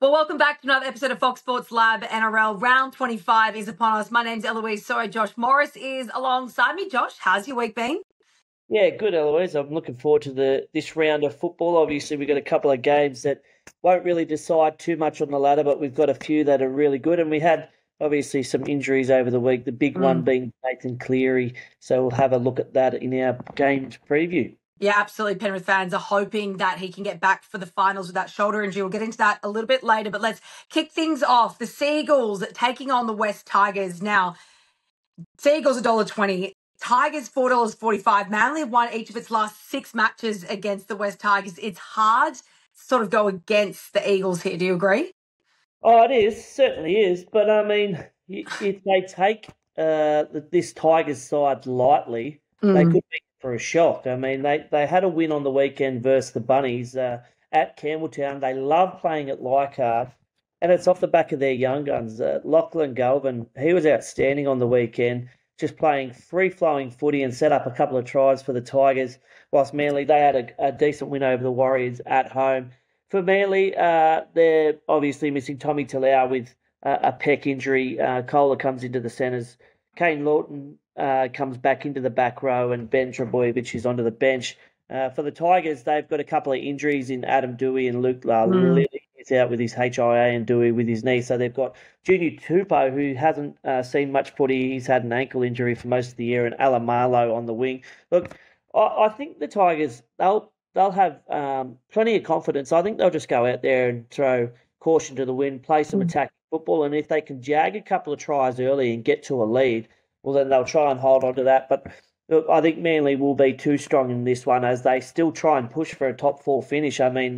Well, welcome back to another episode of Fox Sports Lab. NRL Round 25 is upon us. My name's Eloise Sohierand Josh Morris is alongside me. Josh, how's your week been? Yeah, good, Eloise. I'm looking forward to this round of football. Obviously, we've got a couple of games that won't really decide too much on the ladder, but we've got a few that are really good. And we had, obviously, some injuries over the week, the big one being Nathan Cleary. So we'll have a look at that in our games preview. Yeah, absolutely. Penrith fans are hoping that he can get back for the finals with that shoulder injury. We'll get into that a little bit later, but let's kick things off. The Seagulls taking on the West Tigers. Now, Seagulls $1.20. Tigers $4.45. Manly have won each of its last 6 matches against the West Tigers. It's hard to sort of go against the Eagles here. Do you agree? Oh, it is. Certainly is. But, I mean, if they take this Tigers side lightly, they could be for a shock. I mean, they had a win on the weekend versus the Bunnies at Campbelltown. They love playing at Leichhardt, and it's off the back of their young guns. Lachlan Galvin, he was outstanding on the weekend, just playing free-flowing footy and set up a couple of tries for the Tigers, whilst Manly, they had a decent win over the Warriors at home. For Manly, they're obviously missing Tommy Talau with a pec injury. Kohler comes into the centres. Kane Lawton comes back into the back row, and Ben Trebojevic is onto the bench. For the Tigers, they've got a couple of injuries in Adam Dewey and Luke Lilly is out with his HIA and Dewey with his knee. So they've got Junior Tupou, who hasn't seen much footy. He's had an ankle injury for most of the year, and Alan Marlowe on the wing. Look, I think the Tigers, they'll have plenty of confidence. I think they'll just go out there and throw caution to the wind, play some attacking football, and if they can jag a couple of tries early and get to a lead, well, then they'll try and hold on to that. But look, I think Manly will be too strong in this one as they still try and push for a top 4 finish. I mean,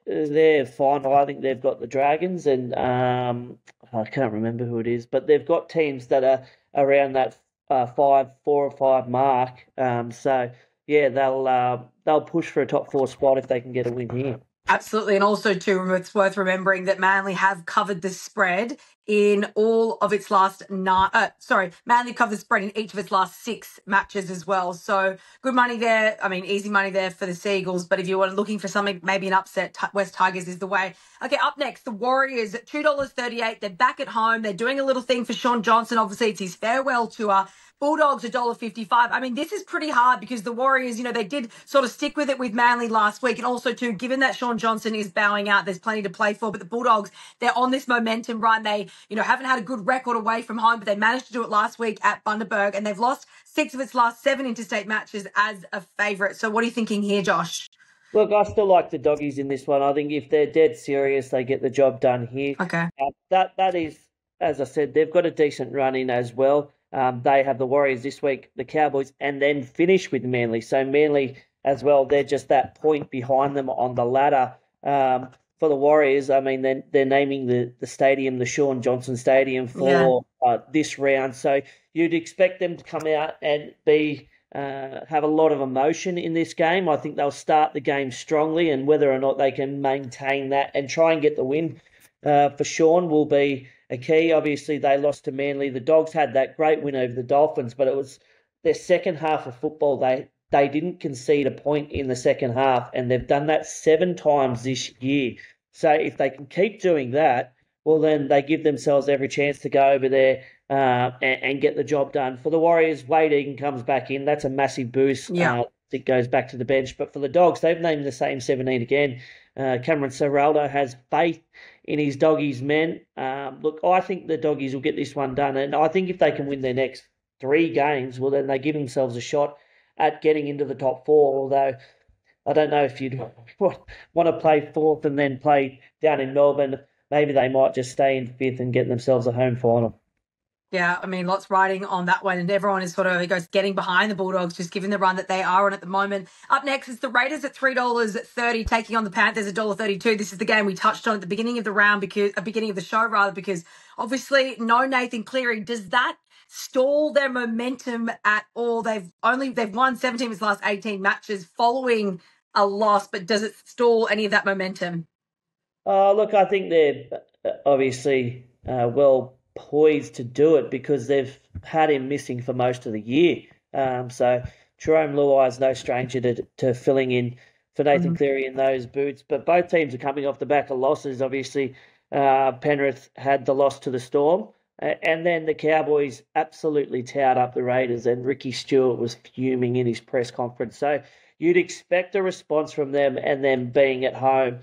they're final. I think they've got the Dragons and I can't remember who it is, but they've got teams that are around that 4 or 5 mark. So, yeah, they'll push for a top 4 spot if they can get a win here. Absolutely. And also, too, it's worth remembering that Manly have covered the spread in all of its last Manly covered the spread in each of its last 6 matches as well. So good money there. I mean, easy money there for the Seagulls. But if you were looking for something, maybe an upset, West Tigers is the way. Okay, up next, the Warriors, $2.38. They're back at home. They're doing a little thing for Shaun Johnson. Obviously, it's his farewell tour. Bulldogs $1.55. I mean, this is pretty hard because the Warriors, they did sort of stick with it with Manly last week. And also, too, given that Shaun Johnson is bowing out, there's plenty to play for. But the Bulldogs, they're on this momentum run. They, haven't had a good record away from home, but they managed to do it last week at Bundaberg. And they've lost 6 of its last 7 interstate matches as a favourite. So what are you thinking here, Josh? Look, I still like the Doggies in this one. I think if they're dead serious, they get the job done here. Okay. That is, as I said, they've got a decent run in as well. They have the Warriors this week, the Cowboys, and then finish with Manly. So Manly as well, they're just that point behind them on the ladder. For the Warriors, I mean, they're naming the stadium, the Shaun Johnson Stadium, for this round. So you'd expect them to come out and have a lot of emotion in this game. I think they'll start the game strongly, and whether or not they can maintain that and try and get the win for Shaun will be a key. Obviously, they lost to Manly. The Dogs had that great win over the Dolphins, but it was their second half of football. They didn't concede a point in the second half, and they've done that 7 times this year. So if they can keep doing that, well, then they give themselves every chance to go over there and get the job done. For the Warriors, Wade Egan comes back in. That's a massive boost. Yeah. It goes back to the bench. But for the Dogs, they've named the same 17 again. Cameron Serraldo has faith in his Doggies men. Look, I think the Doggies will get this one done. And I think if they can win their next 3 games, well, then they give themselves a shot at getting into the top 4. Although I don't know if you'd want to play 4th and then play down in Melbourne. Maybe they might just stay in 5th and get themselves a home final. Yeah, I mean, lots riding on that one, and everyone is sort of getting behind the Bulldogs, just given the run that they are on at the moment. Up next is the Raiders at $3.30, taking on the Panthers $1.32. This is the game we touched on at the beginning of the round, beginning of the show, because obviously no Nathan Cleary. Does that stall their momentum at all? They've won 17 of its last 18 matches following a loss, but does it stall any of that momentum? Look, I think they're obviously well poised to do it because they've had him missing for most of the year. So Jerome Luai is no stranger to filling in for Nathan Cleary in those boots. But both teams are coming off the back of losses. Obviously, Penrith had the loss to the Storm. And then the Cowboys absolutely towed up the Raiders, and Ricky Stewart was fuming in his press conference. So you'd expect a response from them, and them being at home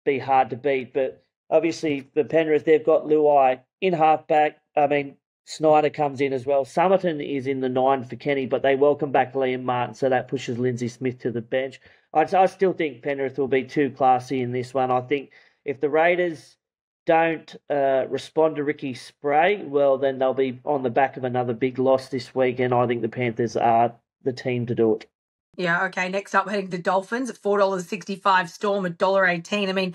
be hard to beat. But obviously for Penrith, they've got Luai in halfback. I mean, Snyder comes in as well. Summerton is in the 9 for Kenny, but they welcome back Liam Martin, so that pushes Lindsay Smith to the bench. I still think Penrith will be too classy in this one. I think if the Raiders don't respond to Ricky Spray, well, then they'll be on the back of another big loss this week, and I think the Panthers are the team to do it. Yeah, okay. Next up, heading to the Dolphins at $4.65, Storm at $1.18. I mean,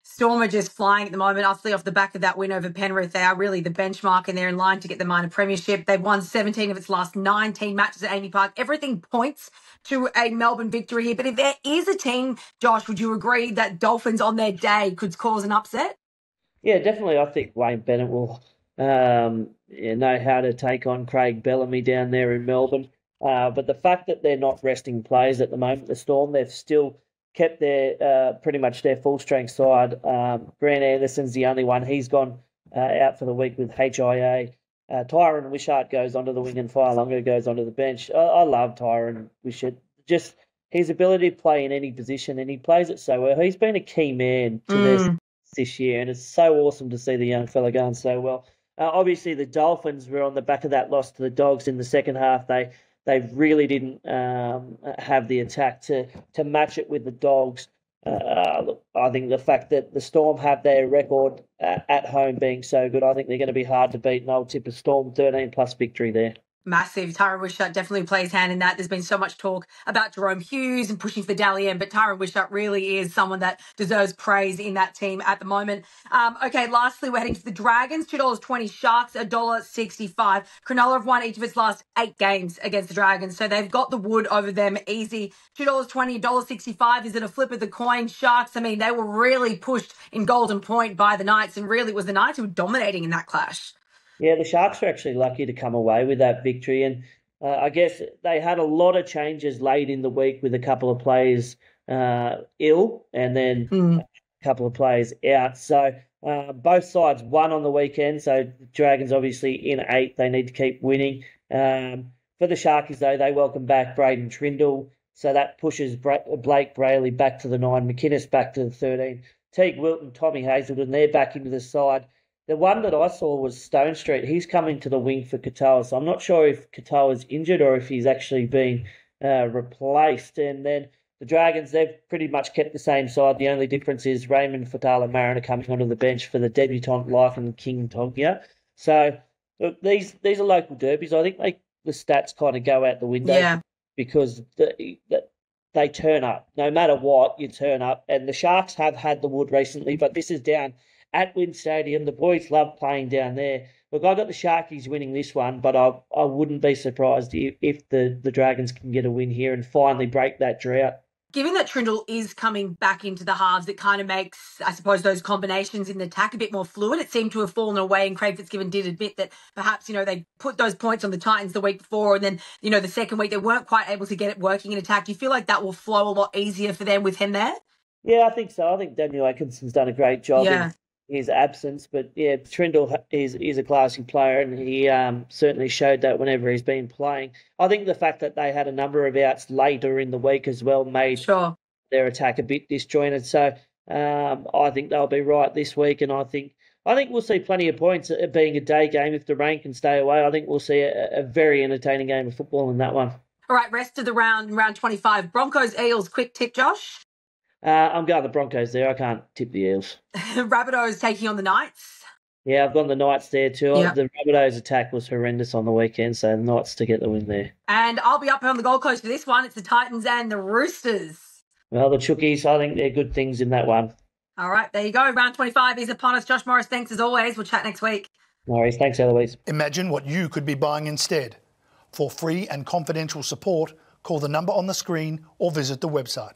Storm are just flying at the moment. Obviously, off the back of that win over Penrith, they are really the benchmark, and they're in line to get the minor premiership. They've won 17 of its last 19 matches at Amy Park. Everything points to a Melbourne victory here. But if there is a team, Josh, would you agree that Dolphins on their day could cause an upset? Yeah, definitely. I think Wayne Bennett will know how to take on Craig Bellamy down there in Melbourne. But the fact that they're not resting players at the moment, the Storm, they've still kept their pretty much their full-strength side. Grant Anderson's the only one. He's gone out for the week with HIA. Tyron Wishart goes onto the wing and Fire goes onto the bench. I love Tyron Wishart. Just his ability to play in any position, and he plays it so well. He's been a key man to this year, and it's so awesome to see the young fella going so well. Obviously, the Dolphins were on the back of that loss to the Dogs in the second half. They really didn't have the attack to match it with the Dogs. Look, I think the fact that the Storm have their record at home being so good, I think they're going to be hard to beat, and I'll tip a Storm 13-plus victory there. Massive. Tyron Wishart definitely plays hand in that. There's been so much talk about Jerome Hughes and pushing for Dally M, but Tyron Wishart really is someone that deserves praise in that team at the moment. Okay, lastly, we're heading to the Dragons, $2.20, Sharks, $1.65. Cronulla have won each of its last 8 games against the Dragons, so they've got the wood over them easy. $2.20, $1.65. Is it a flip of the coin? Sharks, I mean, they were really pushed in Golden Point by the Knights, and really it was the Knights who were dominating in that clash. Yeah, the Sharks were actually lucky to come away with that victory, and I guess they had a lot of changes late in the week with a couple of players ill and then a couple of players out. So both sides won on the weekend, so the Dragons obviously in 8. They need to keep winning. For the Sharkies, though, they welcome back Braden Trindle, so that pushes Blake Brayley back to the 9, McInnes back to the 13, Teague Wilton, Tommy Hazelton, they're back into the side. The one that I saw was Stone Street. He's coming to the wing for Katoa, so I'm not sure if Katoa's injured or if he's actually been replaced. And then the Dragons, they've pretty much kept the same side. The only difference is Raymond Fatala-Mariner coming onto the bench for the debutant Lycan King Tonkia. So look, these are local derbies. I think the stats kind of go out the window because they turn up. No matter what, you turn up. And the Sharks have had the wood recently, but this is down at Wynn Stadium. The boys love playing down there. Look, I got the Sharkies winning this one, but I wouldn't be surprised if the Dragons can get a win here and finally break that drought. Given that Trindle is coming back into the halves, it kind of makes, I suppose, those combinations in the attack a bit more fluid. It seemed to have fallen away, and Craig Fitzgibbon did admit that perhaps, they put those points on the Titans the week before, and then, the second week they weren't quite able to get it working in attack. Do you feel like that will flow a lot easier for them with him there? Yeah, I think so. I think Daniel Atkinson's done a great job in his absence, but yeah, Trindle is a classy player, and he certainly showed that whenever he's been playing. I think the fact that they had a number of outs later in the week as well made their attack a bit disjointed. So I think they'll be right this week, and I think we'll see plenty of points. Being a day game, if the rain can stay away, I think we'll see a very entertaining game of football in that one. All right, rest of the round 25. Broncos, Eels, quick tip, Josh. I'm going the Broncos there. I can't tip the Eels. Rabbitohs taking on the Knights. Yeah, I've gone the Knights there too. Yep. The Rabbitohs attack was horrendous on the weekend, so the Knights to get the win there. And I'll be up on the Gold Coast for this one. It's the Titans and the Roosters. Well, the Chookies, I think they're good things in that one. All right, there you go. Round 25 is upon us. Josh Morris, thanks as always. We'll chat next week. No worries. Thanks, Eloise. Imagine what you could be buying instead. For free and confidential support, call the number on the screen or visit the website.